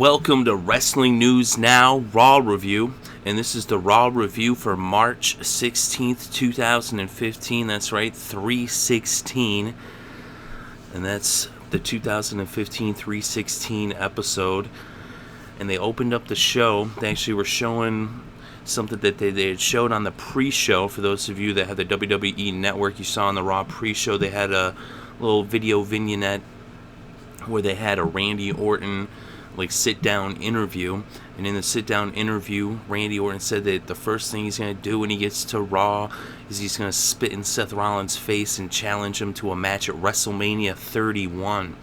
Welcome to Wrestling News Now Raw Review, and this is the Raw Review for March 16th, 2015. That's right, 3/16, and that's the 2015 3/16 episode. And they opened up the show. They actually were showing something that they had showed on the pre-show. For those of you that have the WWE Network, you saw on the Raw pre-show, they had a little video vignette where they had a Randy Orton sit-down interview. And in the sit-down interview, Randy Orton said that the first thing he's going to do when he gets to Raw is he's going to spit in Seth Rollins' face and challenge him to a match at WrestleMania 31.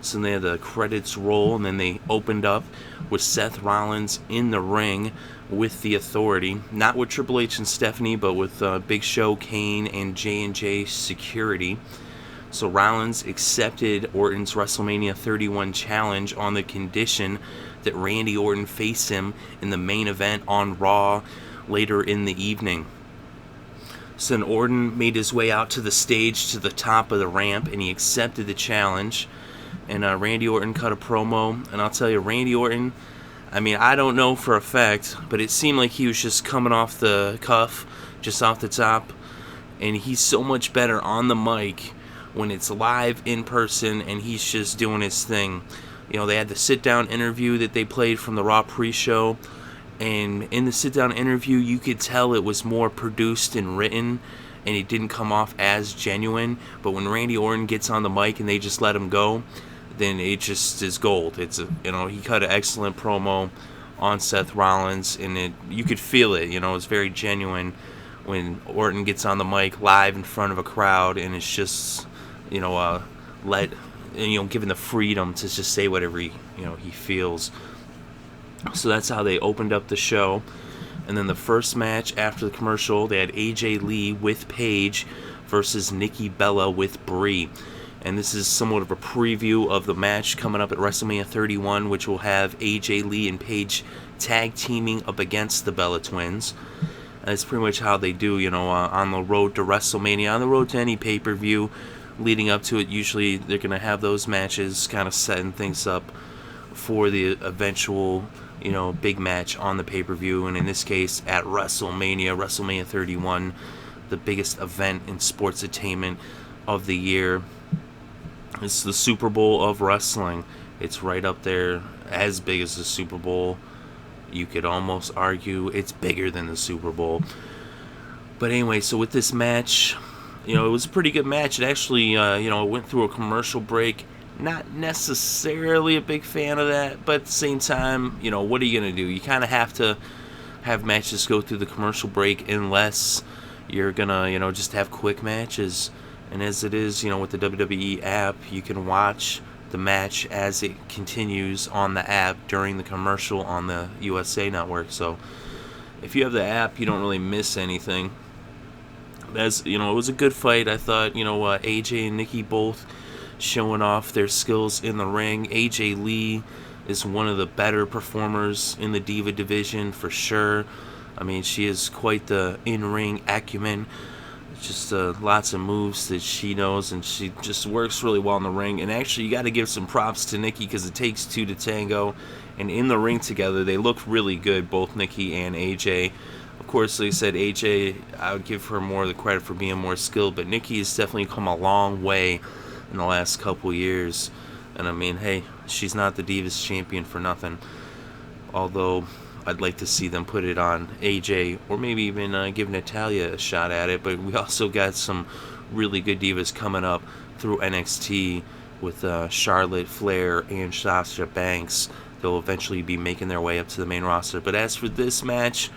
So they had the credits roll, and then they opened up with Seth Rollins in the ring with the Authority. Not with Triple H and Stephanie, but with Big Show, Kane, and J&J Security. So Rollins accepted Orton's WrestleMania 31 challenge on the condition that Randy Orton face him in the main event on Raw later in the evening. So then Orton made his way out to the stage to the top of the ramp, and he accepted the challenge. And Randy Orton cut a promo, and I'll tell you, Randy Orton, I don't know for a fact, but it seemed like he was just coming off the cuff, just off the top, and he's so much better on the mic when it's live in person and he's just doing his thing. You know, they had the sit-down interview that they played from the Raw pre-show, and in the sit-down interview, you could tell it was more produced and written, and it didn't come off as genuine. But when Randy Orton gets on the mic and they just let him go, then it just is gold. He cut an excellent promo on Seth Rollins, and you could feel it. It's very genuine when Orton gets on the mic live in front of a crowd, and it's just given the freedom to just say whatever he feels. So that's how they opened up the show. And then the first match after the commercial, they had AJ Lee with Paige versus Nikki Bella with Brie. And this is somewhat of a preview of the match coming up at WrestleMania 31, which will have AJ Lee and Paige tag teaming up against the Bella Twins. And that's pretty much how they do, on the road to WrestleMania, on the road to any pay-per-view. Leading up to it, usually they're going to have those matches kind of setting things up for the eventual, big match on the pay-per-view. And in this case, at WrestleMania 31, the biggest event in sports entertainment of the year. It's the Super Bowl of wrestling. It's right up there, as big as the Super Bowl. You could almost argue it's bigger than the Super Bowl. But anyway, so with this match, it was a pretty good match. It actually, it went through a commercial break. Not necessarily a big fan of that, but at the same time, what are you going to do? You kind of have to have matches go through the commercial break unless you're going to, just have quick matches. And as it is, with the WWE app, you can watch the match as it continues on the app during the commercial on the USA Network. So if you have the app, you don't really miss anything. It was a good fight. I thought, AJ and Nikki both showing off their skills in the ring. AJ Lee is one of the better performers in the Diva division for sure. She is quite the in-ring acumen. Just lots of moves that she knows, and she just works really well in the ring. And actually, you got to give some props to Nikki because it takes two to tango. And in the ring together, they look really good, both Nikki and AJ. Of course, like I said, AJ, I would give her more of the credit for being more skilled, but Nikki has definitely come a long way in the last couple years. And hey, she's not the Divas champion for nothing. Although, I'd like to see them put it on AJ, or maybe even give Natalya a shot at it. But we also got some really good Divas coming up through NXT with Charlotte, Flair, and Sasha Banks. They'll eventually be making their way up to the main roster. But as for this match,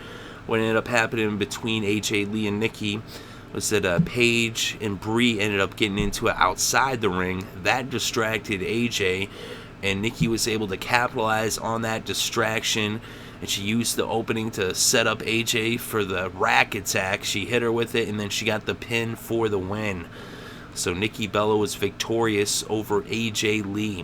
what ended up happening between AJ Lee and Nikki was that Paige and Brie ended up getting into it outside the ring. That distracted AJ, and Nikki was able to capitalize on that distraction, and she used the opening to set up AJ for the rack attack. She hit her with it, and then she got the pin for the win. So Nikki Bella was victorious over AJ Lee.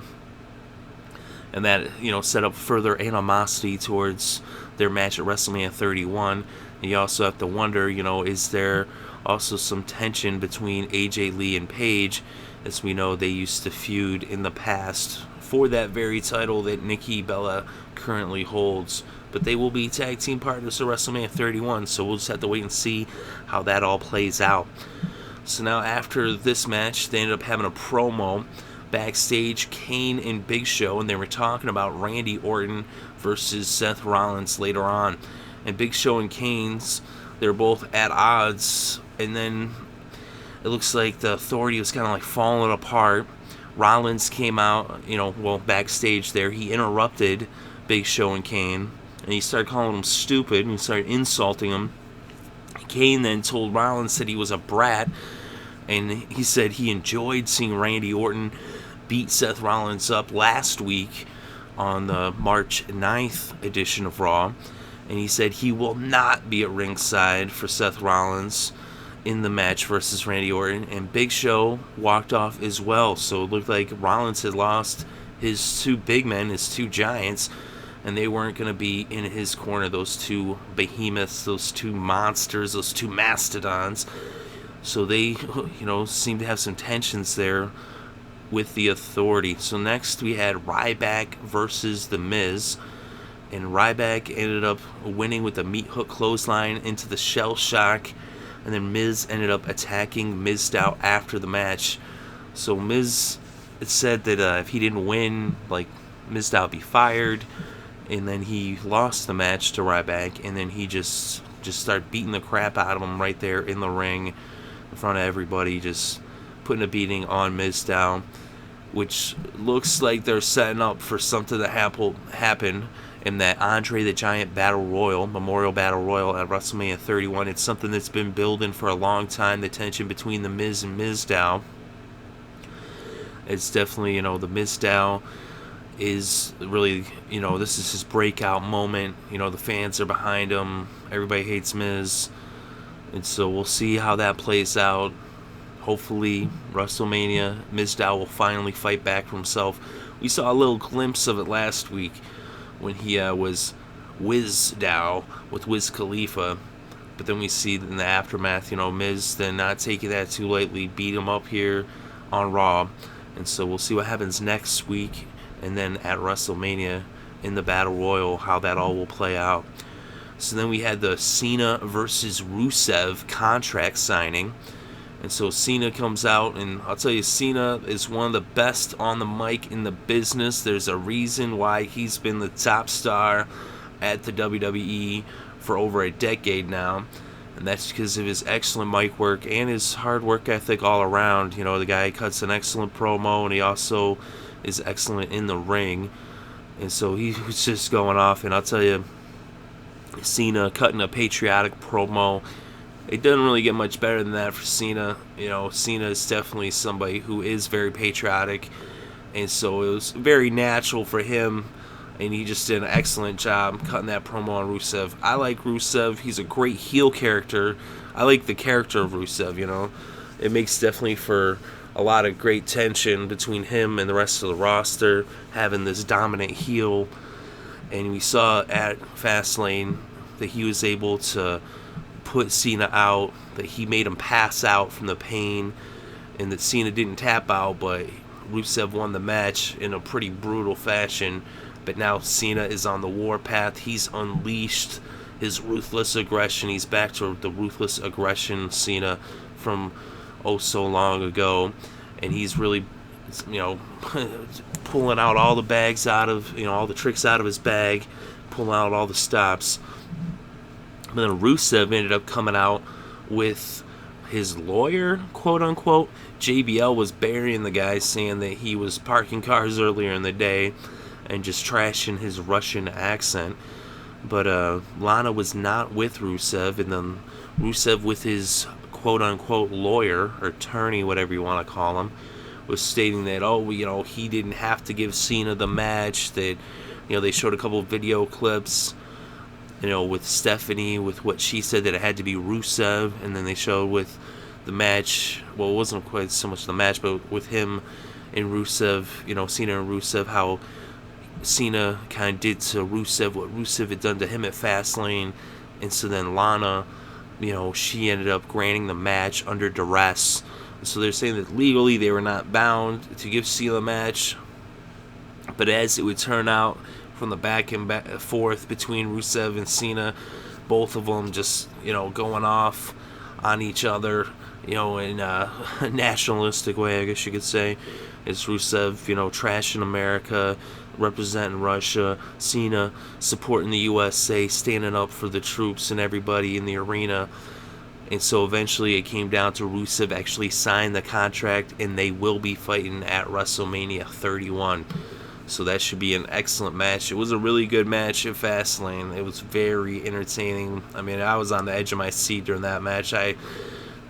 And that, set up further animosity towards their match at WrestleMania 31. And you also have to wonder, is there also some tension between AJ Lee and Paige? As we know, they used to feud in the past for that very title that Nikki Bella currently holds. But they will be tag team partners at WrestleMania 31, so we'll just have to wait and see how that all plays out. So now after this match, they ended up having a promo backstage, Kane and Big Show, and they were talking about Randy Orton versus Seth Rollins later on. And Big Show and Kane's, they're both at odds, and then it looks like the Authority was kind of like falling apart. Rollins came out, backstage there. He interrupted Big Show and Kane, and he started calling him stupid, and he started insulting him. Kane then told Rollins that he was a brat, and he said he enjoyed seeing Randy Orton beat Seth Rollins up last week on the March 9th edition of Raw, and he said he will not be at ringside for Seth Rollins in the match versus Randy Orton, and Big Show walked off as well. So it looked like Rollins had lost his two big men, his two giants, and they weren't going to be in his corner, those two behemoths, those two monsters, those two mastodons. So they, seem to have some tensions there with the Authority. So next we had Ryback versus The Miz, and Ryback ended up winning with a meat hook clothesline into the shell shock, and then Miz ended up attacking Mizdow after the match. So Miz, it said that if he didn't win, Mizdow would be fired, and then he lost the match to Ryback, and then he just started beating the crap out of him right there in the ring in front of everybody, just putting a beating on Mizdow, which looks like they're setting up for something to happen in that Andre the Giant Memorial Battle Royal at WrestleMania 31. It's something that's been building for a long time, the tension between The Miz and Mizdow. It's definitely, the Mizdow is really, this is his breakout moment. The fans are behind him. Everybody hates Miz. And so we'll see how that plays out. Hopefully, WrestleMania, Mizdow will finally fight back for himself. We saw a little glimpse of it last week when he was Wizdow with Wiz Khalifa. But then we see in the aftermath, Miz then not taking that too lightly, beat him up here on Raw. And so we'll see what happens next week, and then at WrestleMania in the Battle Royal, how that all will play out. So then we had the Cena versus Rusev contract signing. And so Cena comes out, and I'll tell you, Cena is one of the best on the mic in the business. There's a reason why he's been the top star at the WWE for over a decade now. And that's because of his excellent mic work and his hard work ethic all around. The guy cuts an excellent promo, and he also is excellent in the ring. And so he was just going off, and I'll tell you, Cena cutting a patriotic promo, it doesn't really get much better than that for Cena. Cena is definitely somebody who is very patriotic, and so it was very natural for him, and he just did an excellent job cutting that promo on Rusev. I like Rusev. He's a great heel character. I like the character of Rusev, It makes definitely for a lot of great tension between him and the rest of the roster, having this dominant heel. And we saw at Fastlane that he was able to put Cena out, that he made him pass out from the pain, and that Cena didn't tap out, but Rusev won the match in a pretty brutal fashion. But now Cena is on the warpath. He's unleashed his ruthless aggression. He's back to the ruthless aggression Cena from so long ago, and he's really, pulling out all the bags out of, all the tricks out of his bag, pulling out all the stops. But then Rusev ended up coming out with his lawyer, quote unquote. JBL was burying the guy, saying that he was parking cars earlier in the day and just trashing his Russian accent. But Lana was not with Rusev, and then Rusev with his quote unquote lawyer or attorney, whatever you want to call him, was stating that he didn't have to give Cena the match. That they showed a couple of video clips, with Stephanie, with what she said that it had to be Rusev, and then they showed with the match. Well, it wasn't quite so much the match, but with him and Rusev, Cena and Rusev, how Cena kind of did to Rusev what Rusev had done to him at Fastlane. And so then Lana, she ended up granting the match under duress. So they're saying that legally they were not bound to give Cena a match. But as it would turn out, from the back and forth between Rusev and Cena, both of them just, going off on each other, in a nationalistic way, I guess you could say. It's Rusev, trashing America, representing Russia, Cena supporting the USA, standing up for the troops and everybody in the arena. And so eventually it came down to Rusev actually signed the contract, and they will be fighting at WrestleMania 31. So that should be an excellent match. It was a really good match at Fastlane. It was very entertaining. I mean, I was on the edge of my seat during that match. I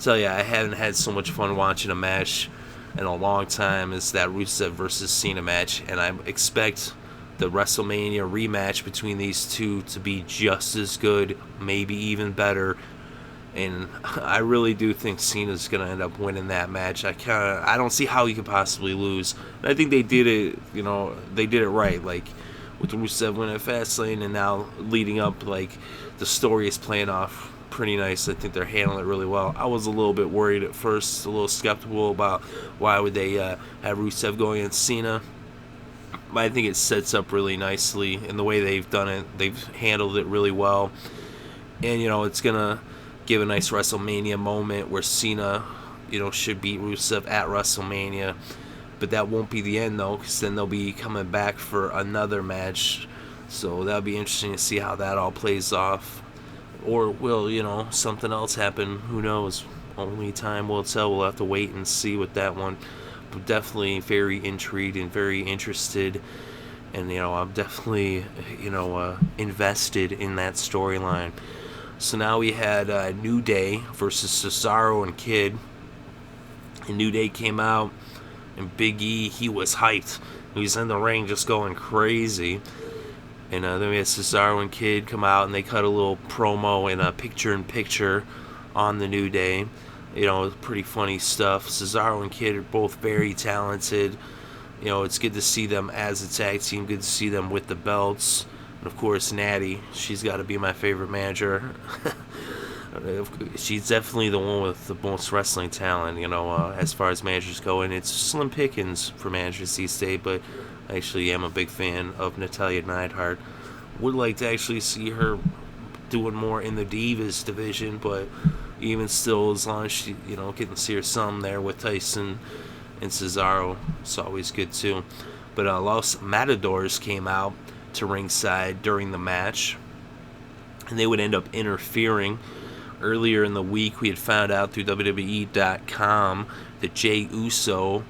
tell you, I haven't had so much fun watching a match in a long time as that Rusev versus Cena match. And I expect the WrestleMania rematch between these two to be just as good, maybe even better. And I really do think Cena's going to end up winning that match. I don't see how he could possibly lose. And I think they did it, they did it right. Like, with Rusev winning at Fastlane and now leading up, like, the story is playing off pretty nice. I think they're handling it really well. I was a little bit worried at first, a little skeptical about why would they have Rusev going against Cena. But I think it sets up really nicely in the way they've done it. They've handled it really well. And, it's going to give a nice WrestleMania moment where Cena, should beat Rusev at WrestleMania. But that won't be the end, though, because then they'll be coming back for another match. So that'll be interesting to see how that all plays off. Or will, something else happen? Who knows? Only time will tell. We'll have to wait and see with that one. But definitely very intrigued and very interested. And, I'm definitely, invested in that storyline. So now we had New Day versus Cesaro and Kid. And New Day came out, and Big E, he was hyped. He was in the ring just going crazy. And then we had Cesaro and Kid come out, and they cut a little promo and a picture-in-picture on the New Day. Pretty funny stuff. Cesaro and Kid are both very talented. It's good to see them as a tag team. Good to see them with the belts. And of course, Natty, she's got to be my favorite manager. She's definitely the one with the most wrestling talent, as far as managers go. And it's slim pickings for managers these days, but I actually am a big fan of Natalya Neidhart. Would like to actually see her doing more in the Divas division, but even still, as long as she, getting to see her some there with Tyson and Cesaro, it's always good too. But Los Matadors came out to ringside during the match, and they would end up interfering. Earlier in the week, we had found out through WWE.com that Jey Uso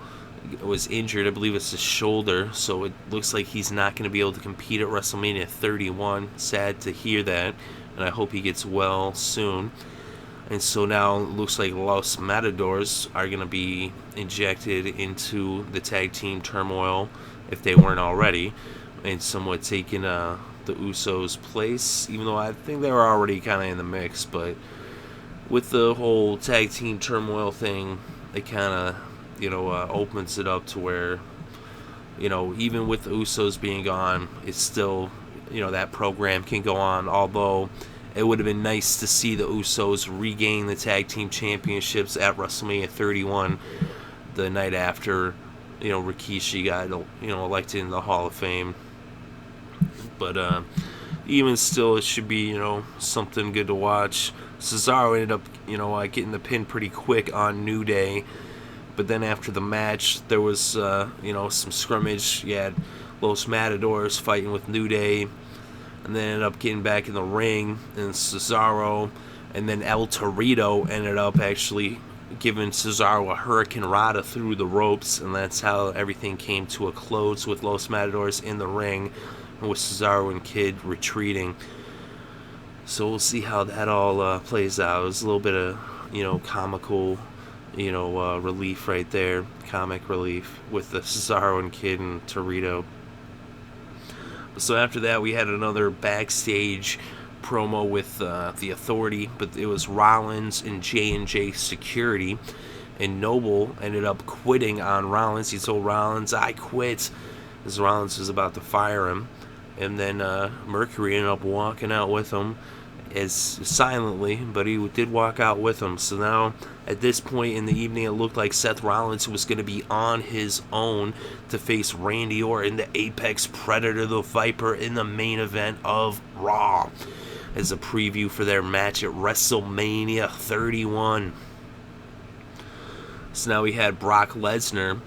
was injured. I believe it's his shoulder, so it looks like he's not going to be able to compete at WrestleMania 31. Sad to hear that, and I hope he gets well soon. And so now it looks like Los Matadors are going to be injected into the tag team turmoil, if they weren't already, and somewhat taking the Usos' place, even though I think they were already kind of in the mix. But with the whole tag team turmoil thing, it kind of, opens it up to where, even with the Usos being gone, it's still, that program can go on, although it would have been nice to see the Usos regain the tag team championships at WrestleMania 31, the night after, Rikishi got, elected in the Hall of Fame. But even still, it should be, something good to watch. Cesaro ended up, getting the pin pretty quick on New Day. But then after the match, there was, some scrimmage. You had Los Matadors fighting with New Day. And then ended up getting back in the ring. And Cesaro and then El Torito ended up actually giving Cesaro a Hurricane Rana through the ropes. And that's how everything came to a close with Los Matadors in the ring, with Cesaro and Kid retreating. So we'll see how that all plays out. It was a little bit of, comical, relief right there. Comic relief with the Cesaro and Kid and Torito. So after that, we had another backstage promo with the Authority, but it was Rollins and J&J Security. And Noble ended up quitting on Rollins. He told Rollins, "I quit," as Rollins was about to fire him. And then Mercury ended up walking out with him. as silently, but he did walk out with him. So now, at this point in the evening, it looked like Seth Rollins was going to be on his own to face Randy Orton, the Apex Predator, the Viper, in the main event of Raw, as a preview for their match at WrestleMania 31. So now we had Brock Lesnar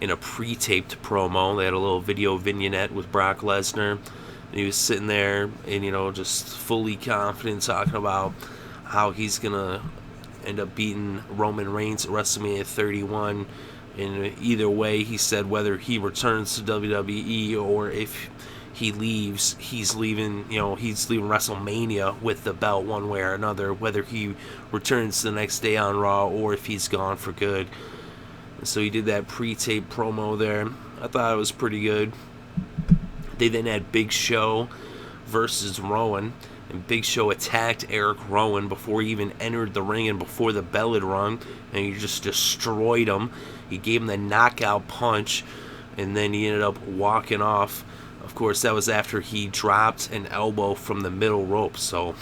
in a pre-taped promo. They had a little video vignette with Brock Lesnar. He was sitting there and, just fully confident, talking about how he's going to end up beating Roman Reigns at WrestleMania 31. And either way, he said whether he returns to WWE or if he leaves, he's leaving WrestleMania with the belt one way or another, whether he returns the next day on Raw or if he's gone for good. And so he did that pre-tape promo there. I thought it was pretty good. They then had Big Show versus Rowan, and Big Show attacked Eric Rowan before he even entered the ring and before the bell had rung, and he just destroyed him. He gave him the knockout punch, and then he ended up walking off. Of course, that was after he dropped an elbow from the middle rope. So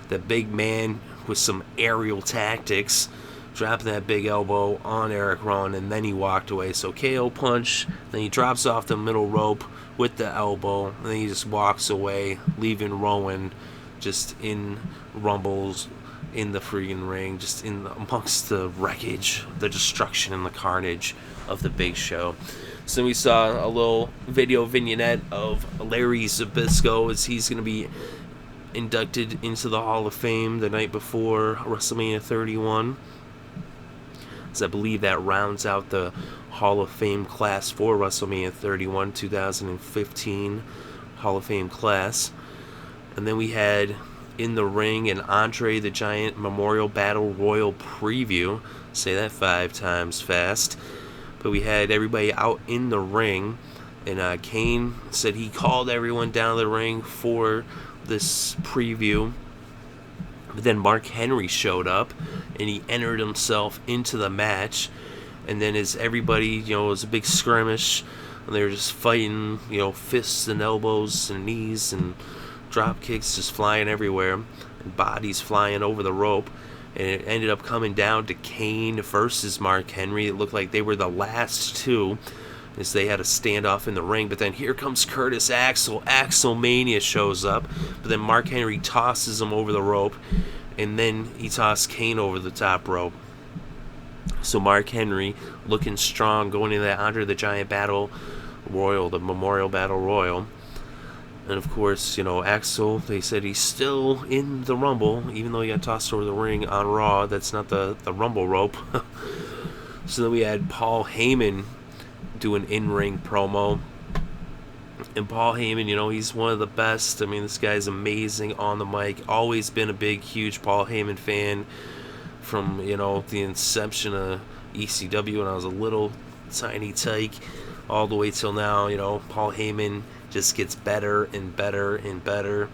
the big man with some aerial tactics dropped that big elbow on Eric Rowan, and then he walked away. So KO punch, then he drops off the middle rope with the elbow, and then he just walks away, leaving Rowan just in rumbles in the freaking ring, just amongst the wreckage, the destruction, and the carnage of the Big Show. So we saw a little video vignette of Larry Zbyszko as he's going to be inducted into the Hall of Fame the night before WrestleMania 31. So I believe that rounds out the Hall of Fame class for WrestleMania 31, 2015 Hall of Fame class. And then we had in the ring an Andre the Giant Memorial Battle Royal preview. Say that 5 times fast. But we had everybody out in the ring, and Kane said he called everyone down the ring for this preview. But then Mark Henry showed up, and he entered himself into the match. And then as everybody, it was a big skirmish, and they were just fighting, fists and elbows and knees and drop kicks just flying everywhere, and bodies flying over the rope. And it ended up coming down to Kane versus Mark Henry. It looked like they were the last two, as they had a standoff in the ring. But then here comes Curtis Axel. Axelmania shows up. But then Mark Henry tosses him over the rope. And then he tossed Kane over the top rope. So Mark Henry, looking strong, going into that Andre the Giant Battle Royal, the Memorial Battle Royal. And of course, Axel, they said he's still in the Rumble, even though he got tossed over the ring on Raw. That's not the Rumble rope. So then we had Paul Heyman do an in-ring promo. And Paul Heyman, he's one of the best. I mean, this guy's amazing on the mic. Always been a big, huge Paul Heyman fan from, the inception of ECW when I was a little tiny tyke all the way till now. Paul Heyman just gets better and better and better.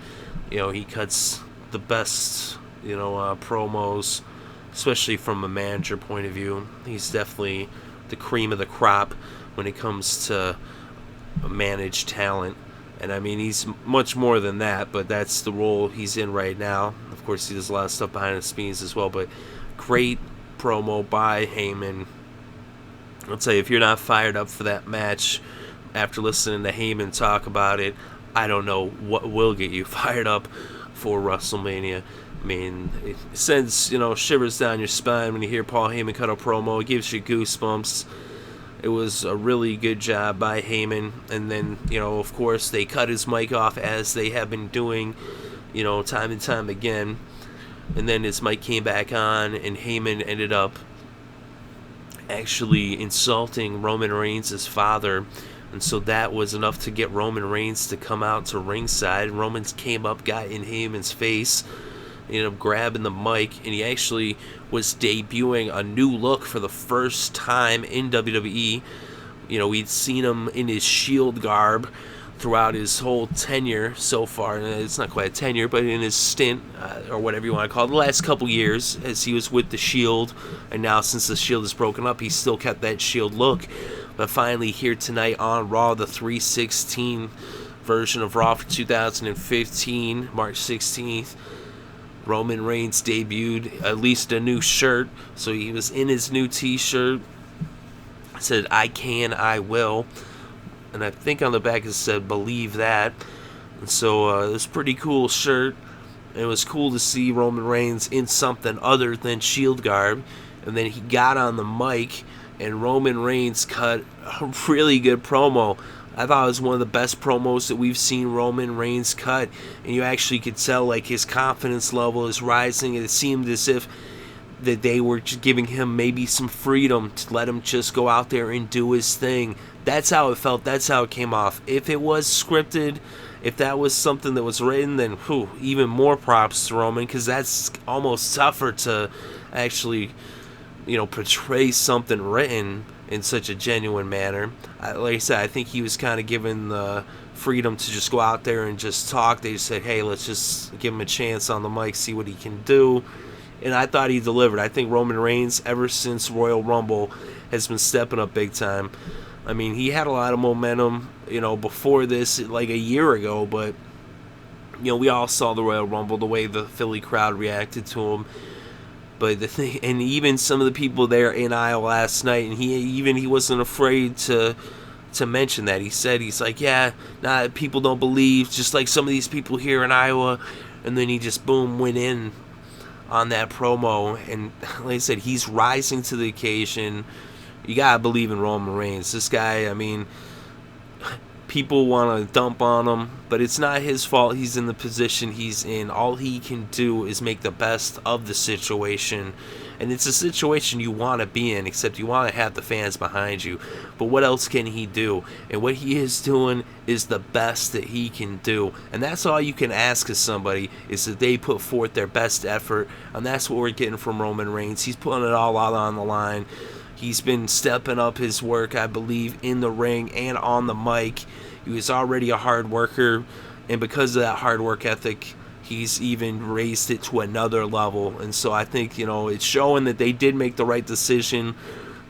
He cuts the best, promos, especially from a manager point of view. He's definitely the cream of the crop when it comes to managed talent. And I mean, he's much more than that, but that's the role he's in right now. Of course, he does a lot of stuff behind the scenes as well, but great promo by Heyman. I'll tell you, if you're not fired up for that match after listening to Heyman talk about it, I don't know what will get you fired up for WrestleMania. I mean, it sends, shivers down your spine when you hear Paul Heyman cut a promo. It gives you goosebumps. It was a really good job by Heyman. And then, of course, they cut his mic off as they have been doing, time and time again. And then his mic came back on, and Heyman ended up actually insulting Roman Reigns' father. And so that was enough to get Roman Reigns to come out to ringside. Roman came up, got in Heyman's face, ended up grabbing the mic, and he actually was debuting a new look for the first time in WWE. We'd seen him in his Shield garb throughout his whole tenure so far. And it's not quite a tenure, but in his stint, or whatever you want to call it, the last couple years as he was with the Shield. And now since the Shield is broken up, he's still kept that Shield look. But finally here tonight on Raw, the 316 version of Raw for 2015, March 16th, Roman Reigns debuted at least a new shirt, so he was in his new t-shirt. It said, "I can, I will," and I think on the back it said, "Believe that." And so it was a pretty cool shirt. It was cool to see Roman Reigns in something other than Shield garb. And then he got on the mic, and Roman Reigns cut a really good promo. I thought it was one of the best promos that we've seen Roman Reigns cut. And you actually could tell, like, his confidence level is rising. And it seemed as if that they were just giving him maybe some freedom to let him just go out there and do his thing. That's how it felt. That's how it came off. If it was scripted, if that was something that was written, then even more props to Roman, because that's almost tougher to actually, portray something written in such a genuine manner. Like I said, I think he was kind of given the freedom to just go out there and just talk. They just said, hey, let's just give him a chance on the mic, see what he can do. And I thought he delivered. I think Roman Reigns, ever since Royal Rumble, has been stepping up big time. I mean, he had a lot of momentum, before this, like a year ago, but, we all saw the Royal Rumble, the way the Philly crowd reacted to him. But the thing, and even some of the people there in Iowa last night, and he wasn't afraid to mention that. He said, he's like, people don't believe, just like some of these people here in Iowa. And then he just, boom, went in on that promo. And like I said, he's rising to the occasion. You gotta believe in Roman Reigns. This guy, I mean, people want to dump on him, but it's not his fault. He's in the position he's in. All he can do is make the best of the situation. And it's a situation you want to be in, except you want to have the fans behind you. But what else can he do? And what he is doing is the best that he can do. And that's all you can ask of somebody, is that they put forth their best effort. And that's what we're getting from Roman Reigns. He's putting it all out on the line. He's been stepping up his work, I believe, in the ring and on the mic. He was already a hard worker, and because of that hard work ethic, he's even raised it to another level. And so I think, it's showing that they did make the right decision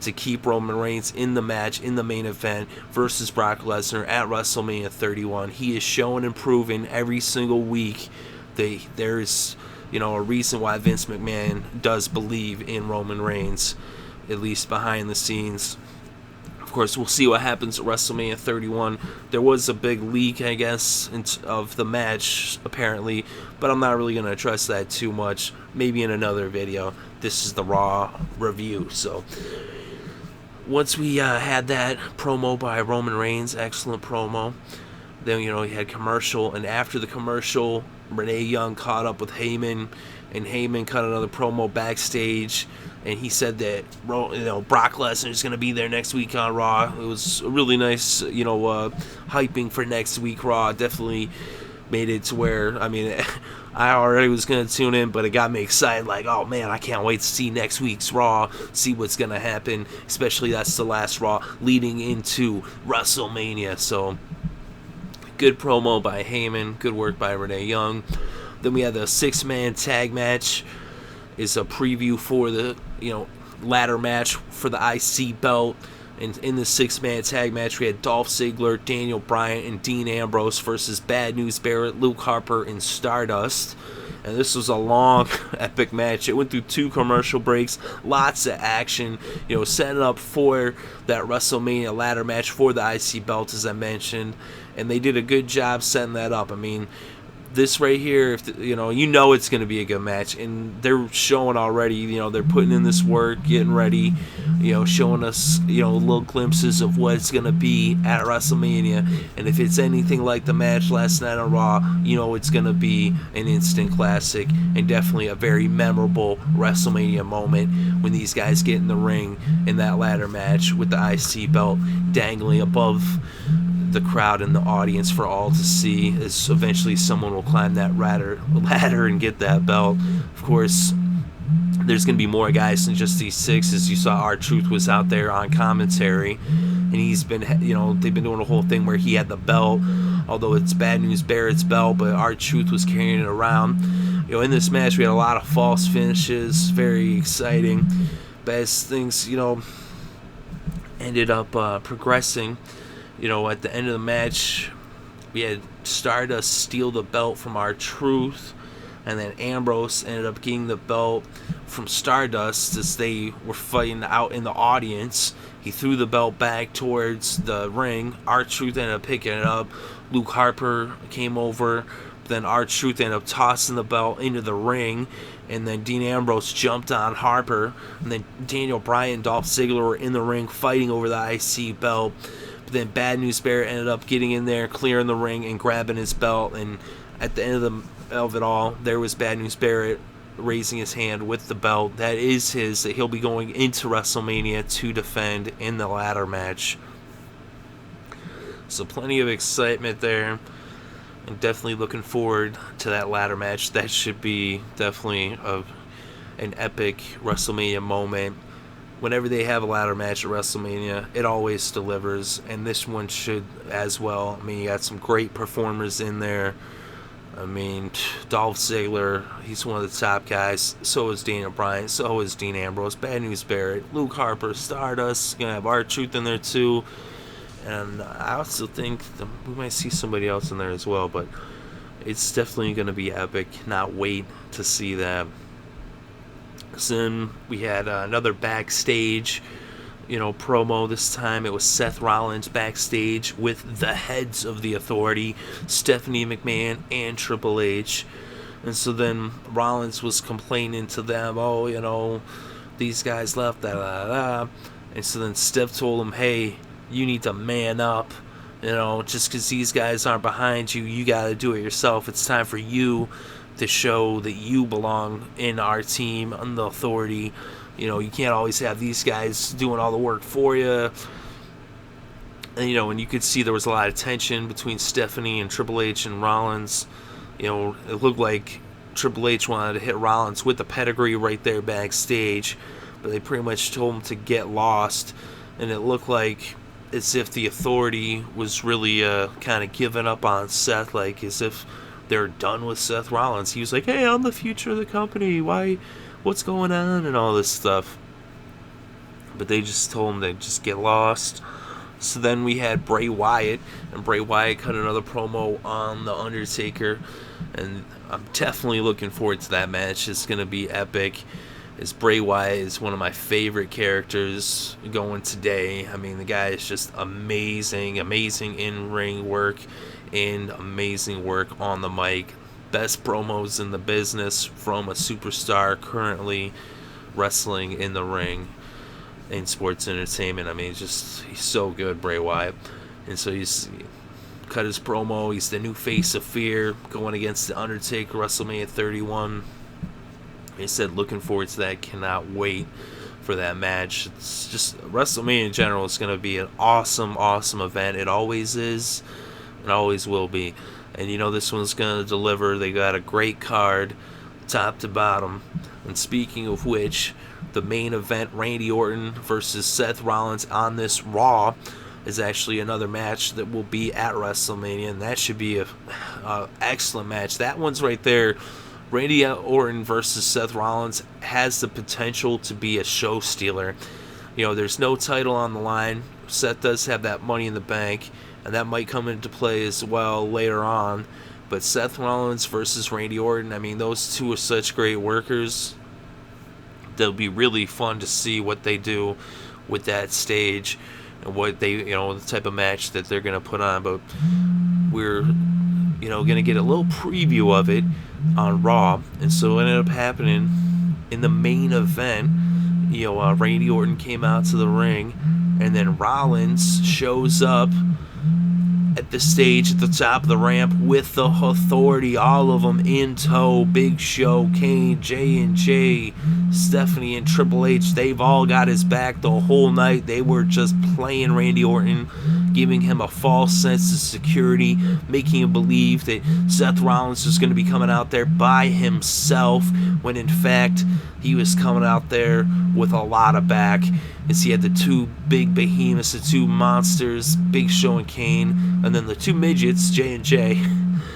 to keep Roman Reigns in the match, in the main event, versus Brock Lesnar at WrestleMania 31. He is showing and proving every single week that there's, a reason why Vince McMahon does believe in Roman Reigns, at least behind the scenes. Of course, we'll see what happens at WrestleMania 31. There was a big leak, I guess, of the match, apparently, but I'm not really going to address that too much. Maybe in another video. This is the Raw review. So, once we had that promo by Roman Reigns, excellent promo, then, he had commercial, and after the commercial, Renee Young caught up with Heyman, and Heyman cut another promo backstage, and he said that Brock Lesnar is going to be there next week on Raw. It was a really nice, hyping for next week Raw. Definitely made it to where, I mean, I already was going to tune in, but it got me excited. Like, oh man, I can't wait to see next week's Raw, see what's going to happen. Especially that's the last Raw leading into WrestleMania. So, good promo by Heyman, good work by Renee Young. Then we had the 6-man tag match. Is a preview for the ladder match for the IC belt. And in the 6-man tag match, we had Dolph Ziggler, Daniel Bryan, and Dean Ambrose versus Bad News Barrett, Luke Harper, and Stardust. And this was a long, epic match. It went through 2 commercial breaks, lots of action, setting up for that WrestleMania ladder match for the IC belt, as I mentioned. And they did a good job setting that up. I mean, this right here, if it's going to be a good match, and they're showing already, they're putting in this work, getting ready, showing us, little glimpses of what it's going to be at WrestleMania. And if it's anything like the match last night on Raw, it's going to be an instant classic, and definitely a very memorable WrestleMania moment when these guys get in the ring in that ladder match with the IC belt dangling above the crowd and the audience for all to see, as eventually someone will climb that ladder and get that belt. Of course, there's going to be more guys than just these 6, as you saw R-Truth was out there on commentary, and he's been, they've been doing a whole thing where he had the belt, although it's Bad News Barrett's belt, but R-Truth was carrying it around. In this match, we had a lot of false finishes, very exciting, but as things, ended up progressing, at the end of the match, we had Stardust steal the belt from R-Truth, And then Ambrose ended up getting the belt from Stardust as they were fighting out in the audience. He threw the belt back towards the ring. R-Truth ended up picking it up. Luke Harper came over. Then R-Truth ended up tossing the belt into the ring. And then Dean Ambrose jumped on Harper. And then Daniel Bryan and Dolph Ziggler were in the ring fighting over the IC belt. But then Bad News Barrett ended up getting in there, clearing the ring, and grabbing his belt. And at the end of it all, there was Bad News Barrett raising his hand with the belt. That is his, that he'll be going into WrestleMania to defend in the ladder match. So plenty of excitement there. And definitely looking forward to that ladder match. That should be definitely an epic WrestleMania moment. Whenever they have a ladder match at WrestleMania, it always delivers. And this one should as well. I mean, you got some great performers in there. I mean, Dolph Ziggler, he's one of the top guys. So is Daniel Bryan. So is Dean Ambrose. Bad News Barrett. Luke Harper. Stardust. Going to have R-Truth in there too. And I also think we might see somebody else in there as well. But it's definitely going to be epic. Not wait to see that. So then we had another backstage promo. This time it was Seth Rollins backstage with the heads of the Authority, Stephanie McMahon and Triple H. And so then Rollins was complaining to them, these guys left, da da da. And so then Steph told him, hey, you need to man up. Just because these guys aren't behind you, you got to do it yourself. It's time for you to show that you belong in our team, on the Authority. You can't always have these guys doing all the work for you. And you could see there was a lot of tension between Stephanie and Triple H and Rollins. It looked like Triple H wanted to hit Rollins with the pedigree right there backstage, but they pretty much told him to get lost. And it looked like as if the Authority was really kind of giving up on Seth, like as if they're done with Seth Rollins. He was like, hey, I'm the future of the company. What's going on? And all this stuff. But they just told him to just get lost. So then we had Bray Wyatt. And Bray Wyatt cut another promo on The Undertaker. And I'm definitely looking forward to that match. It's going to be epic. As Bray Wyatt is one of my favorite characters going today. I mean, the guy is just amazing. Amazing in-ring work. And amazing work on the mic. Best promos in the business from a superstar currently wrestling in the ring in sports entertainment. I mean, he's so good, Bray Wyatt. And so he's cut his promo. He's the new face of fear going against The Undertaker, WrestleMania 31. He said, looking forward to that. Cannot wait for that match. It's just, WrestleMania in general is going to be an awesome, awesome event. It always is. It always will be. And this one's going to deliver. They got a great card, top to bottom. And speaking of which, the main event, Randy Orton versus Seth Rollins on this Raw, is actually another match that will be at WrestleMania. And that should be a excellent match. That one's right there. Randy Orton versus Seth Rollins has the potential to be a show stealer. There's no title on the line. Seth does have that Money in the Bank. And that might come into play as well later on. But Seth Rollins versus Randy Orton, I mean, those two are such great workers. They'll be really fun to see what they do with that stage. And what they, the type of match that they're going to put on. But we're, going to get a little preview of it on Raw. And so it ended up happening in the main event. Randy Orton came out to the ring. And then Rollins shows up at the stage at the top of the ramp with the Authority, all of them in tow. Big Show, Kane, J&J, Stephanie, and Triple H. They've all got his back the whole night. They were just playing Randy Orton, giving him a false sense of security, making him believe that Seth Rollins was going to be coming out there by himself, when in fact he was coming out there with a lot of back, as he had the two big behemoths, the two monsters, Big Show and Kane, and then the two midgets, J&J,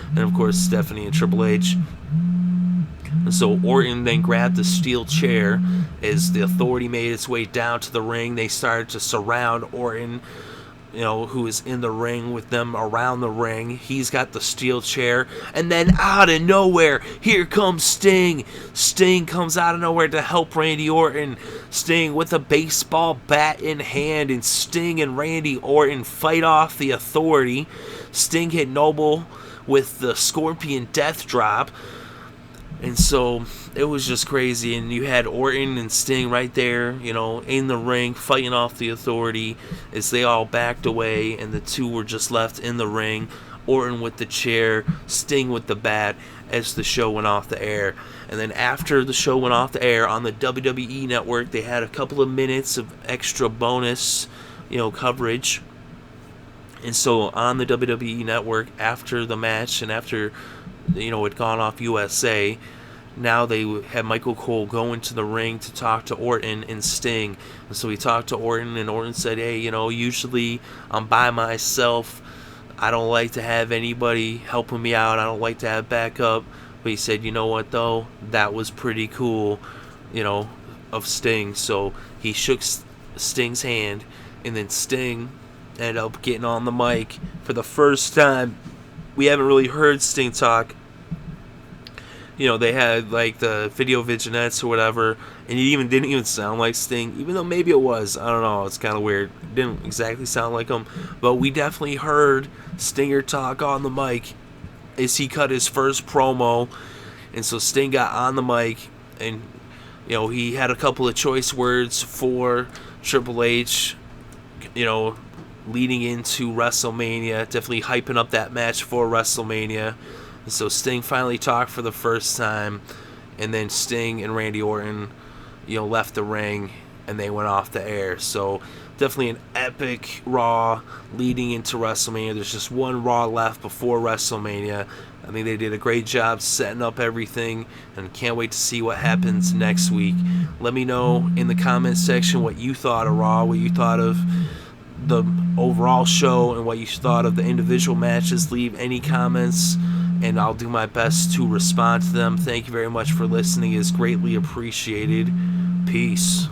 and of course Stephanie and Triple H. And so Orton then grabbed the steel chair as the Authority made its way down to the ring. They started to surround Orton, who is in the ring with them around the ring. He's got the steel chair. And then out of nowhere, here comes Sting. Sting comes out of nowhere to help Randy Orton. Sting with a baseball bat in hand. And Sting and Randy Orton fight off the Authority. Sting hit Noble with the Scorpion Death Drop. And so it was just crazy. And you had Orton and Sting right there, in the ring, fighting off the Authority as they all backed away. And the two were just left in the ring. Orton with the chair, Sting with the bat as the show went off the air. And then after the show went off the air on the WWE Network, they had a couple of minutes of extra bonus, coverage. And so on the WWE Network, after the match and after it had gone off USA, now they had Michael Cole go into the ring to talk to Orton and Sting. And so he talked to Orton, and Orton said, hey, usually I'm by myself. I don't like to have anybody helping me out. I don't like to have backup. But he said, you know what, though? That was pretty cool, of Sting. So he shook Sting's hand, and then Sting ended up getting on the mic for the first time. We haven't really heard Sting talk. They had like the video vignettes or whatever, and it didn't even sound like Sting, even though maybe it was. I don't know. It's kind of weird. It didn't exactly sound like him, but we definitely heard Stinger talk on the mic as he cut his first promo. And so Sting got on the mic, and he had a couple of choice words for Triple H, leading into WrestleMania, definitely hyping up that match for WrestleMania. And so Sting finally talked for the first time, and then Sting and Randy Orton, left the ring, and they went off the air. So definitely an epic Raw leading into WrestleMania. There's just one Raw left before WrestleMania. I think they did a great job setting up everything, and can't wait to see what happens next week. Let me know in the comment section what you thought of Raw, what you thought of the overall show, and what you thought of the individual matches. Leave any comments, and I'll do my best to respond to them. Thank you very much for listening. It's greatly appreciated. Peace.